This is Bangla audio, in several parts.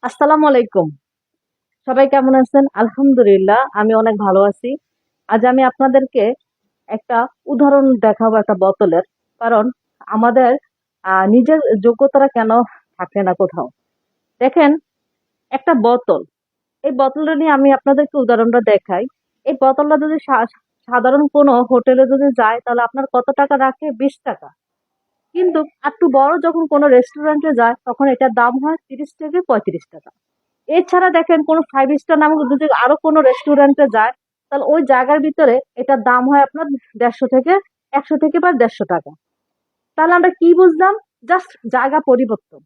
আসসালামু আলাইকুম। সবাই কেমন আছেন? আলহামদুলিল্লাহ আমি অনেক ভালো আছি। আজ আমি আপনাদেরকে একটা উদাহরণ দেখাবো একটা বোতলের। কারণ আমাদের নিজের যোগ্যতাটা কেন থাকে না কোথাও। দেখেন, একটা বোতল, এই বোতলটা নিয়ে আমি আপনাদেরকে উদাহরণটা দেখাই। এই বোতলটা যদি সাধারণ কোনো হোটেলে যদি যায় তাহলে আপনার কত টাকা রাখে? 20 টাকা। কিন্তু একটু বড় যখন কোনো রেস্টুরেন্টে যায় তখন এটার দাম হয় 30 থেকে 35 টাকা। এছাড়া দেখেন কোনো ফাইভ স্টার নামক যদি আরো কোনো রেস্টুরেন্টে যায় তাহলে ওই জায়গার ভিতরে এটার দাম হয় আপনার 150 থেকে 100 থেকে বা 150 টাকা। তাহলে আমরা কি বুঝলাম? জাস্ট জায়গা পরিবর্তন।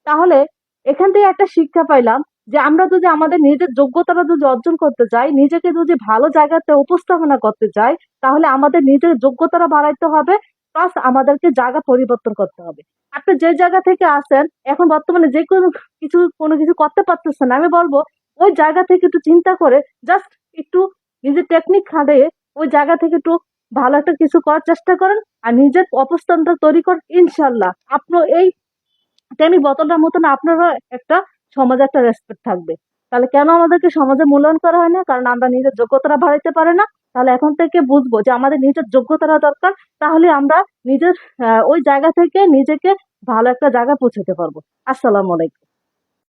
তাহলে এখান থেকে একটা শিক্ষা পাইলাম যে আমরা যদি আমাদের নিজের যোগ্যতাটা যদি অর্জন করতে চাই, নিজেকে যদি ভালো জায়গাতে উপস্থাপনা করতে চাই, তাহলে আমাদের নিজের যোগ্যতাটা বাড়াইতে হবে, প্লাস আমাদেরকে জায়গা পরিবর্তন করতে হবে। আপনি যে জায়গা থেকে আসেন, এখন বর্তমানে যে কোনো কিছু করতে পারতেছেন না, আমি বলবো ওই জায়গা থেকে একটু চিন্তা করে জাস্ট একটু নিজের টেকনিক খাটিয়ে ওই জায়গা থেকে একটু ভালো একটা কিছু করার চেষ্টা করেন আর নিজের অবস্থানটা তৈরি করেন। ইনশাল্লাহ আপনার এই তেমনি বোতলটার মতন আপনারও একটা সমাজে একটা রেসপেক্ট থাকবে। তাহলে কেন আমাদেরকে সমাজে মূল্যায়ন করা হয় না? কারণ আমরা নিজের যোগ্যতাটা বাড়াইতে পারি না। তাহলে এখন থেকে বুঝবো যে আমাদের নিজের যোগ্যতাটা দরকার। তাহলে আমরা নিজের ওই জায়গা থেকে নিজেকে ভালো একটা জায়গায় পৌঁছাতে পারবো। আসসালামু আলাইকুম।